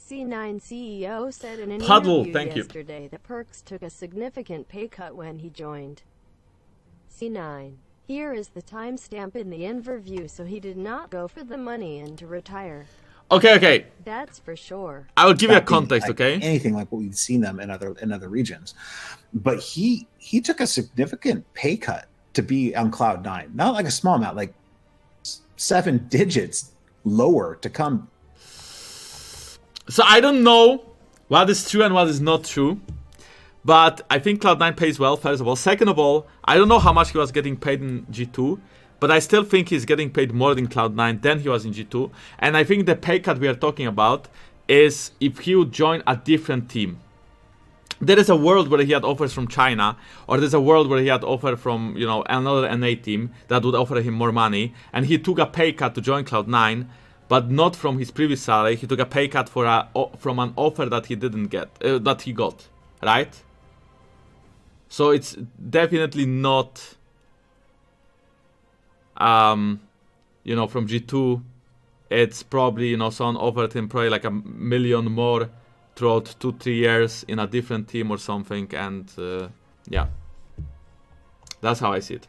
C9 CEO said in an Puddle, interview thank you. yesterday that Perkz took a significant pay cut when he joined C9. Here is the timestamp in the interview, so he did not go for the money and to retire. Okay. That's for sure. I will give you a Not being context, like okay? Anything like what we've seen them in other regions, but he took a significant pay cut to be on Cloud9. Not like a small amount, like 7 digits lower to come. So I don't know what is true and what is not true, but I think Cloud9 pays well, first of all. Second of all, I don't know how much he was getting paid in G2, but I still think he's getting paid more in Cloud9 than he was in G2. And I think the pay cut we are talking about is if he would join a different team. There is a world where he had offers from China, or there's a world where he had offer from, you know, another NA team that would offer him more money, and he took a pay cut to join Cloud9, but not from his previous salary. He took a pay cut from an offer that he didn't get, that he got, right? So it's definitely not, you know, from G2. It's probably, you know, someone offered him probably like $1 million more throughout 2-3 years in a different team or something, and yeah, that's how I see it.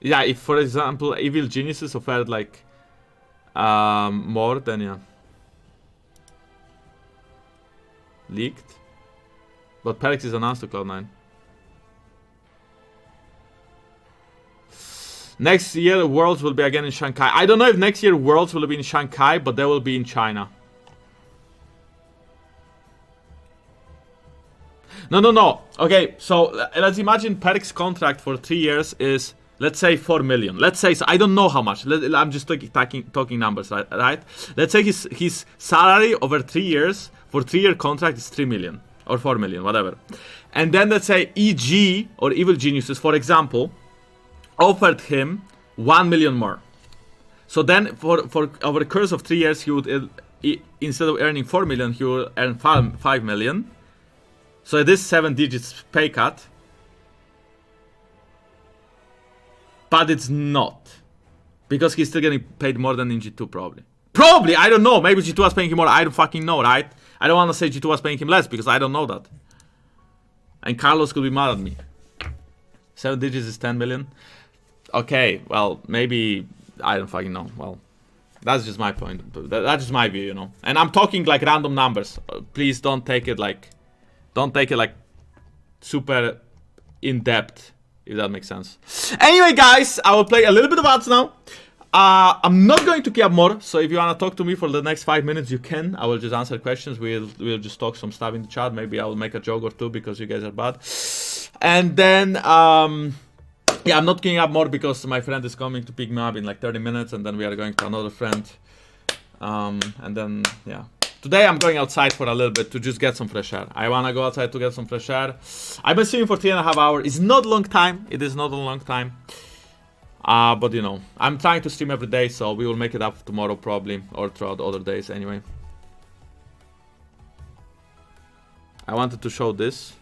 Yeah, if for example Evil Geniuses offered like more, then yeah, leaked, but Perkz is announced to Cloud9. Next year, Worlds will be again in Shanghai. I don't know if next year Worlds will be in Shanghai, but they will be in China. No. Okay, so let's imagine Perkz' contract for 3 years is, let's say, 4 million. Let's say, so I don't know how much. I'm just talking numbers, right? Let's say his salary over 3 years for 3-year contract is 3 million or 4 million, whatever. And then let's say EG or Evil Geniuses, for example, offered him 1 million more. So then for over the course of 3 years, he would, instead of earning 4 million, he will earn 5 million. So it is 7 digits pay cut. But it's not. Because he's still getting paid more than in G2 probably. Probably, I don't know. Maybe G2 was paying him more. I don't fucking know, right? I don't want to say G2 was paying him less because I don't know that. And Carlos could be mad at me. 7 digits is 10 million. Okay, well, maybe, I don't fucking know. Well, that's just my point. That's just my view, you know. And I'm talking like random numbers. Please don't take it like super in-depth, if that makes sense. Anyway, guys, I will play a little bit of ads now. I'm not going to keep up more, so if you want to talk to me for the next 5 minutes, you can. I will just answer questions. We'll just talk some stuff in the chat. Maybe I will make a joke or two because you guys are bad. And then, yeah, I'm not queuing up more because my friend is coming to pick me up in like 30 minutes, and then we are going to another friend. And then, yeah. Today I'm going outside for a little bit to just get some fresh air. I want to go outside to get some fresh air. I've been streaming for 3.5 hours. It's not a long time. It is not a long time. But, you know, I'm trying to stream every day, so we will make it up tomorrow probably, or throughout other days anyway. I wanted to show this.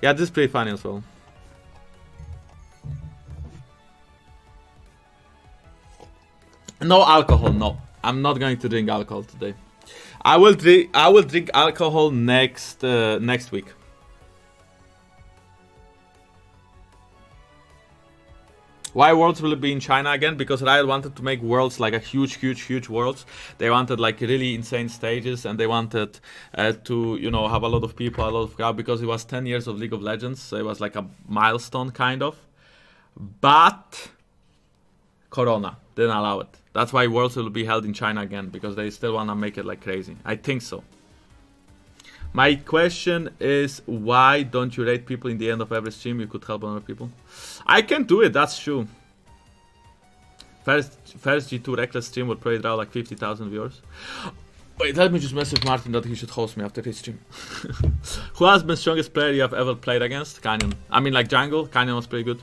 Yeah, this is pretty funny as well. No alcohol, no. I'm not going to drink alcohol today. I will drink alcohol next week. Why Worlds will it be in China again? Because Riot wanted to make Worlds like a huge Worlds. They wanted like really insane stages, and they wanted to, you know, have a lot of people, a lot of crowd, because it was 10 years of League of Legends, so it was like a milestone kind of. But Corona didn't allow it. That's why Worlds will be held in China again, because they still want to make it like crazy. I think so. My question is, why don't you rate people in the end of every stream? You could help other people. I can do it, that's true. First G2 Reckless stream would probably draw like 50,000 viewers. Wait, let me just message Martin that he should host me after his stream. Who has been the strongest player you have ever played against? Canyon. I mean, like jungle, Canyon was pretty good.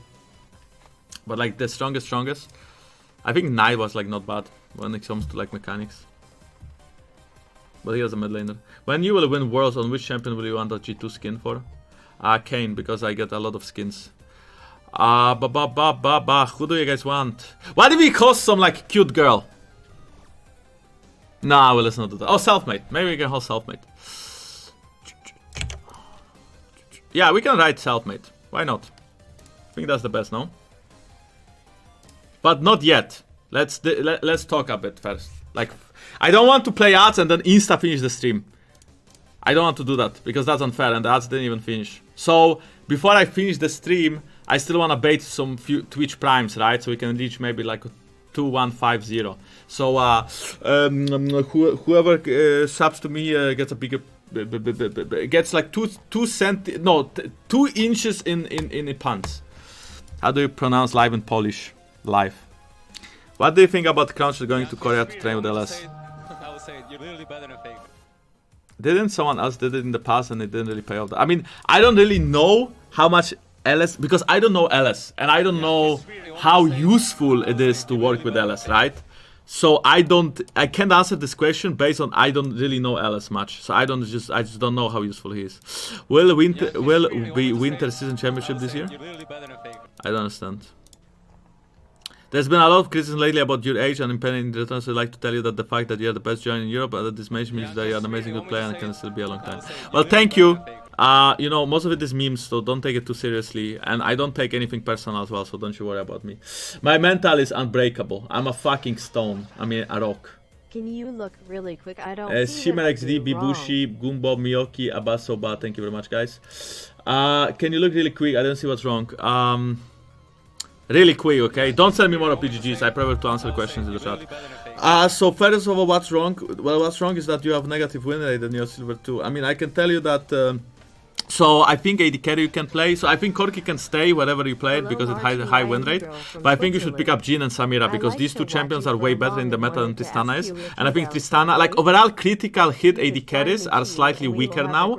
But like the strongest. I think Knight was like not bad when it comes to like mechanics. But he was a mid laner. When you will win Worlds, on which champion will you want a G2 skin for? Kayn, because I get a lot of skins. Who do you guys want? What if we host some like cute girl? Nah, well, let's not do that. Oh, self-made. Maybe we can host self-made. Yeah, we can write self-made. Why not? I think that's the best, no? But not yet. Let's talk a bit first. Like, I don't want to play ads and then insta finish the stream. I don't want to do that because that's unfair and the ads didn't even finish. So before I finish the stream, I still want to bait some few Twitch primes, right? So we can reach maybe like 2150. So whoever subs to me gets a bigger, gets like 2 inches in pants. How do you pronounce live in Polish? Live. What do you think about Cruncher going to Korea to train with LS? I would say you're literally better than a fake. Didn't someone else did it in the past and it didn't really pay off? I mean, I don't really know how much LS, because I don't know LS and I don't know how useful it is to work with LS, right? So I can't answer this question based on I don't really know LS much. So I just don't know how useful he is. Will be winter season championship this year? I don't understand. There's been a lot of criticism lately about your age and impending returns. I'd like to tell you that the fact that you're the best joiner in Europe and that this means that you're an amazing good player and can still be a long time. Well, thank you. You know, most of it is memes, so don't take it too seriously. And I don't take anything personal as well, so don't you worry about me. My mental is unbreakable. I'm a fucking stone. I mean, a rock. Can you look really quick? I don't see Shimmer what I XD, do wrong. Bibushi, Gumbo, Miyoki, Abasoba. Thank you very much, guys. Can you look really quick? I don't see what's wrong. Really quick, okay? Don't send me more PGGs. I prefer to answer questions in the chat. So first of all, what's wrong? Well, what's wrong is that you have negative win rate and you're silver 2. I mean, I can tell you that. So I think AD carry you can play. So I think Corki can stay wherever you play it because it has a high win rate. But I think you should pick up Jhin and Samira because these two champions are way better in the meta than Tristana is. And I think Tristana, like overall critical hit AD carries are slightly weaker now.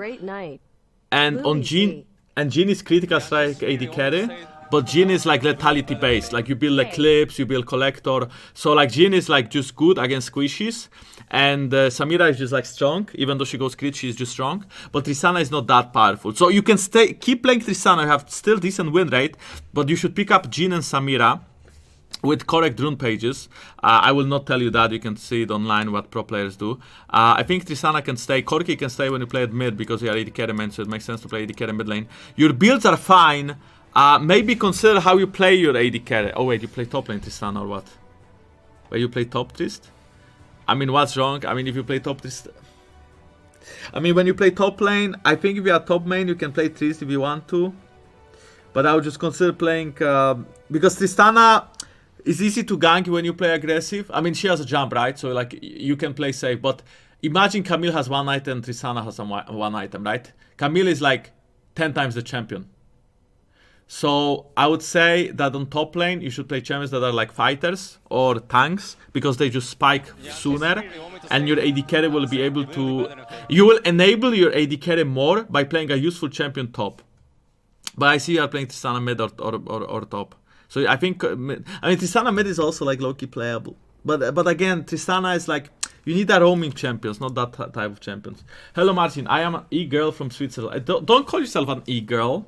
And on Jhin, and Jhin is critical strike AD carry. But Jhin is like lethality based, like you build Eclipse, you build Collector. So like Jhin is like just good against squishies. And Samira is just like strong, even though she goes crit, she's just strong. But Tristana is not that powerful. So you can keep playing Tristana, you have still decent win rate. But you should pick up Jhin and Samira with correct rune pages. I will not tell you that, you can see it online what pro players do. I think Tristana can stay, Corki can stay when you play at mid because you are AD carry man, so it makes sense to play AD carry mid lane. Your builds are fine. Maybe consider how you play your AD carry. Oh wait, you play top lane Tristana or what? Wait, you play top Trist? I mean, what's wrong? I mean, if you play top Trist... I mean, when you play top lane, I think if you are top main, you can play Trist if you want to. But I would just consider playing... because Tristana is easy to gank when you play aggressive. I mean, she has a jump, right? So like, you can play safe. But imagine Camille has one item, Tristana has one item, right? Camille is like 10 times the champion. So I would say that on top lane you should play champions that are like fighters or tanks because they just spike sooner and your AD carry will be able to... You will enable your AD carry more by playing a useful champion top. But I see you are playing Tristana mid or top. So I think... I mean Tristana mid is also like low-key playable. But again, Tristana is like... You need that roaming champions, not that type of champions. Hello Martin, I am an e-girl from Switzerland. Don't call yourself an e-girl.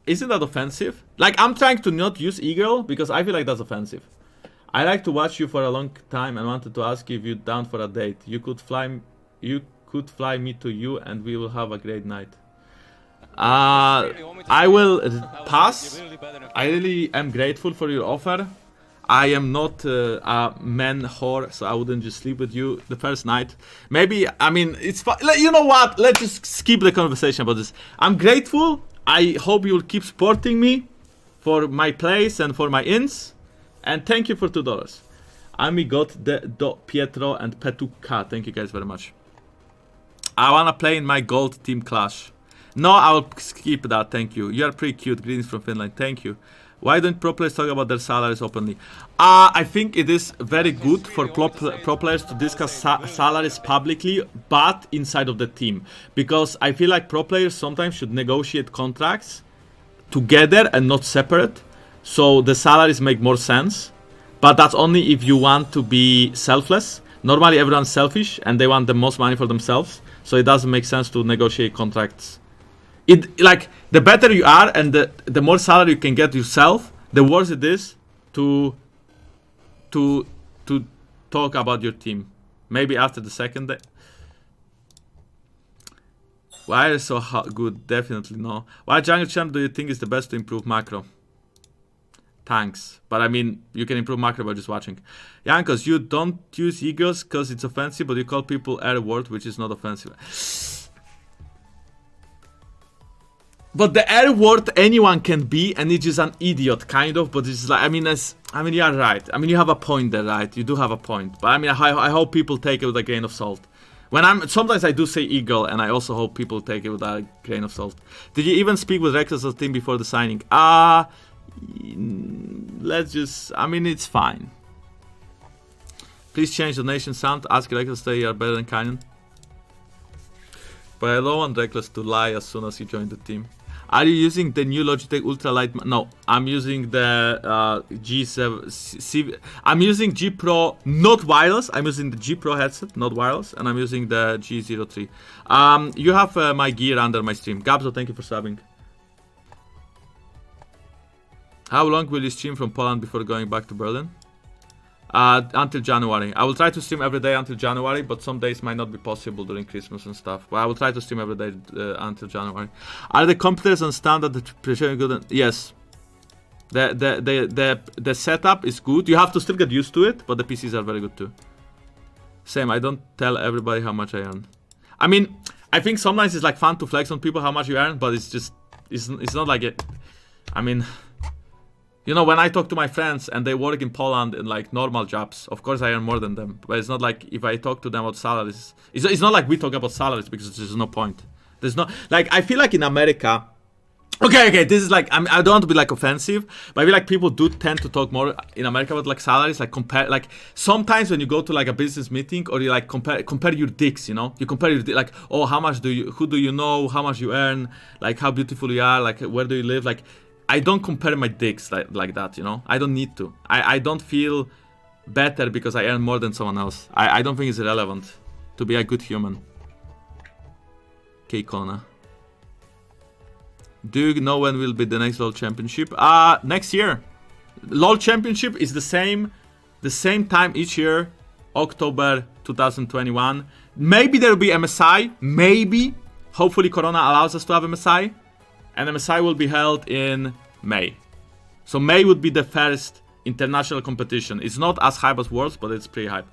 Isn't that offensive? Like, I'm trying to not use e-girl because I feel like that's offensive. I like to watch you for a long time and wanted to ask if you're down for a date. You could fly me to you and we will have a great night. I will pass. I really am grateful for your offer. I am not a man whore, so I wouldn't just sleep with you the first night. Maybe, I mean, it's fun. You know what? Let's just skip the conversation about this. I'm grateful. I hope you'll keep supporting me for my plays and for my ins. And thank you for $2. Amigot de Pietro and Petuka. Thank you guys very much. I wanna play in my gold team clash. No, I will skip that. Thank you. You are pretty cute. Greetings from Finland. Thank you. Why don't pro players talk about their salaries openly? I think it is very good for pro players to discuss salaries publicly, but inside of the team. Because I feel like pro players sometimes should negotiate contracts together and not separate. So the salaries make more sense. But that's only if you want to be selfless. Normally everyone's selfish and they want the most money for themselves. So it doesn't make sense to negotiate contracts it like the better you are and the more salary you can get yourself, the worse it is to talk about your team. Maybe after the second day. Why is so good? Definitely no. Why jungle champ do you think is the best to improve macro? Thanks. But I mean, you can improve macro by just watching. Jankos, you don't use eagles because it's offensive, but you call people air word, which is not offensive. But the air word anyone can be, and it's just an idiot, kind of. But it's like, I mean, you are right. I mean, you have a point there, right? You do have a point. But I mean, I hope people take it with a grain of salt. Sometimes I do say eagle, and I also hope people take it with a grain of salt. Did you even speak with Reckless' team before the signing? Let's just, I mean, it's fine. Please change the nation sound. Ask Reckless that you are better than Canyon. But I don't want Reckless to lie as soon as he joined the team. Are you using the new Logitech Ultralight? No, I'm using the G7. I'm using G Pro, not wireless. I'm using the G Pro headset, not wireless, and I'm using the G03. You have my gear under my stream. Gabzo, thank you for subbing. How long will you stream from Poland before going back to Berlin? Until January. I will try to stream every day until January, but some days might not be possible during Christmas and stuff. But I will try to stream every day until January. Are the computers on standard pressure good? Yes. The setup is good. You have to still get used to it, but the PCs are very good too. Same. I don't tell everybody how much I earn. I mean, I think sometimes it's like fun to flex on people how much you earn, but it's just it's not like it. I mean. You know, when I talk to my friends and they work in Poland in like normal jobs, of course I earn more than them. But it's not like if I talk to them about salaries, it's not like we talk about salaries because there's no point. There's no, like, I feel like in America, okay, this is like, I don't want to be like offensive, but I feel like people do tend to talk more in America about like salaries, like compare, like sometimes when you go to like a business meeting or you like compare your dicks, you know, you compare your like, oh, how much who do you know, how much you earn, like how beautiful you are, like where do you live, like. I don't compare my dicks like that, you know? I don't need to. I don't feel better because I earn more than someone else. I don't think it's relevant to be a good human. K-Kona. Do you know when will be the next LoL Championship? Next year. LoL Championship is the same time each year, October 2021. Maybe there will be MSI, maybe. Hopefully Corona allows us to have MSI. And MSI will be held in May. So May would be the first international competition. It's not as hype as Worlds, but it's pretty hype.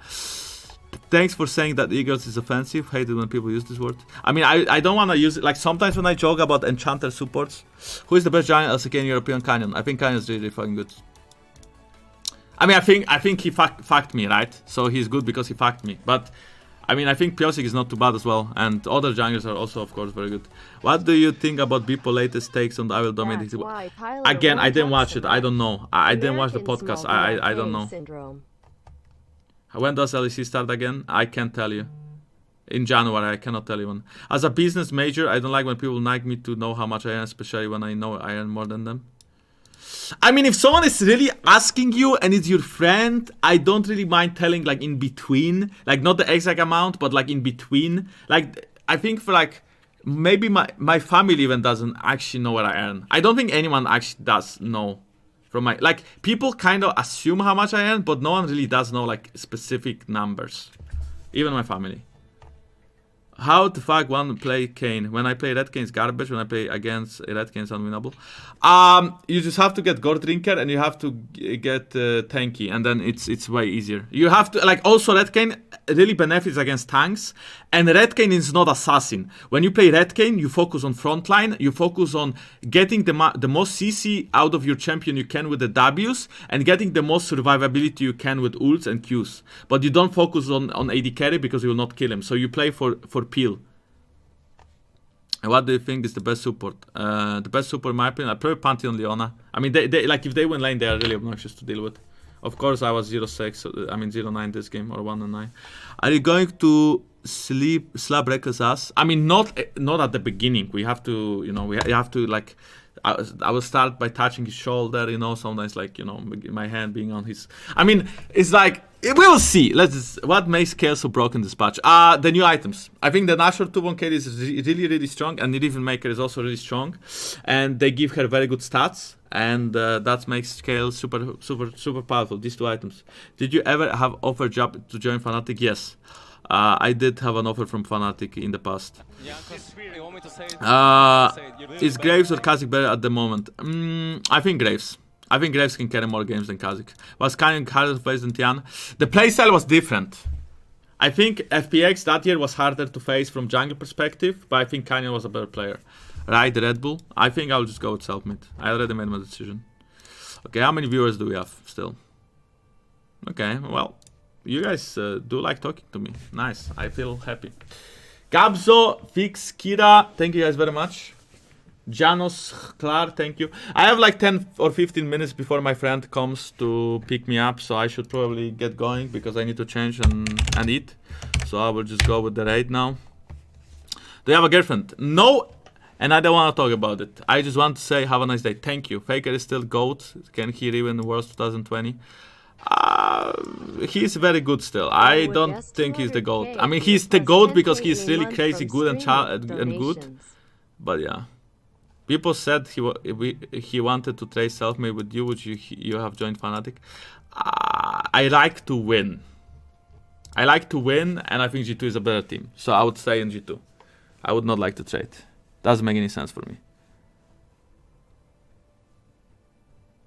Thanks for saying that Eagles is offensive. Hate it when people use this word. I mean, I don't want to use it. Like sometimes when I joke about Enchanter supports, who is the best giant LCK in European Canyon? I think Canyon is really fucking good. I mean, I think he fucked me, right? So he's good because he fucked me. But I mean, I think Piosik is not too bad as well, and other junglers are also, of course, very good. What do you think about Beeple latest takes on the I Will Dominate? Again, I didn't watch it. I don't know. I didn't watch the podcast. I don't know. Syndrome. When does LEC start again? I can't tell you. In January, I cannot tell you when. As a business major, I don't like when people nag me to know how much I earn, especially when I know I earn more than them. I mean, if someone is really asking you and it's your friend, I don't really mind telling like in between, like not the exact amount, but like in between. Like I think for like maybe my family even doesn't actually know what I earn. I don't think anyone actually does know from my, like people kind of assume how much I earn, but no one really does know like specific numbers, even my family. How the fuck one play Kayn? When I play Red Kayn's garbage, when I play against Red Kayn's unwinnable. You just have to get Gore Drinker and you have to get Tanky, and then it's way easier. You have to, like, also Red Kayn really benefits against tanks, and Red Kayn is not assassin. When you play Red Kayn, you focus on frontline, you focus on getting the most CC out of your champion you can with the W's, and getting the most survivability you can with ults and Qs. But you don't focus on AD carry because you will not kill him, so you play for peel. And what do you think is the best support? The best support in my opinion, I prefer Pantheon Leona. I mean, they like if they win lane, they are really obnoxious to deal with. Of course, I was 0-6, I mean 0-9 this game, or 1-9. Are you going to slap Reckless ass? I mean, not at the beginning. We have to, you know, we have to like I will start by touching his shoulder, you know, sometimes like, you know, my hand being on his... I mean, it's like, we will see. What makes Kale so broken this patch? The new items. I think the Nashor 2-1 Kale is really, really strong, and the Riven Maker is also really strong. And they give her very good stats, and that makes Kale super, super, super powerful, these two items. Did you ever have offer job to join Fnatic? Yes. I did have an offer from Fnatic in the past. Yeah, because you want me to say it? Is Graves or Kha'Zix better at the moment? I think Graves. I think Graves can carry more games than Kha'Zix. Was Canyon harder to face than Tian? The playstyle was different. I think FPX that year was harder to face from jungle perspective, but I think Canyon was a better player. Right, Red Bull? I think I'll just go with Selfmade. I already made my decision. Okay, how many viewers do we have still? Okay, well, you guys do like talking to me. Nice, I feel happy. Gabzo, Fix, Kira, thank you guys very much. Janos, Klar, thank you. I have like 10 or 15 minutes before my friend comes to pick me up, so I should probably get going because I need to change and eat. So I will just go with the raid now. Do you have a girlfriend? No, and I don't want to talk about it. I just want to say have a nice day. Thank you. Faker is still GOAT. Can he even the worst 2020? He's very good still. I don't think he's the GOAT. I mean, he's the GOAT because he's really crazy good and good. But yeah. People said he wanted to trade Selfmade with you, which you have joined Fnatic. I like to win. I like to win, and I think G2 is a better team. So I would stay in G2. I would not like to trade. Doesn't make any sense for me.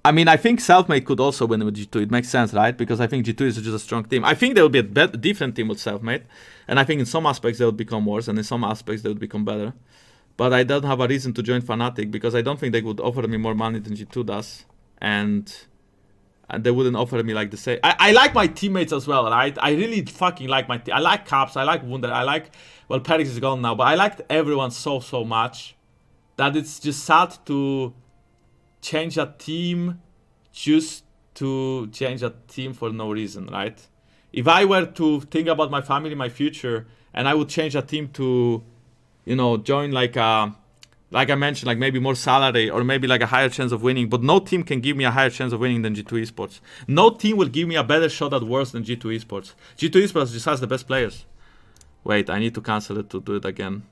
I mean, I think Selfmade could also win with G2. It makes sense, right? Because I think G2 is just a strong team. I think there will be a different team with Selfmade. And I think in some aspects they will become worse, and in some aspects they will become better. But I don't have a reason to join Fnatic because I don't think they would offer me more money than G2 does. And they wouldn't offer me like the same. I like my teammates as well, right? I really fucking like my team. I like Caps, I like Wunder, I like... Well, Perix is gone now, but I liked everyone so much that it's just sad to change a team just to change a team for no reason, right? If I were to think about my family, my future, and I would change a team to... you know, join like I mentioned, like maybe more salary or maybe like a higher chance of winning. But no team can give me a higher chance of winning than G2 Esports. No team will give me a better shot at worse than G2 Esports. G2 Esports just has the best players. Wait, I need to cancel it to do it again.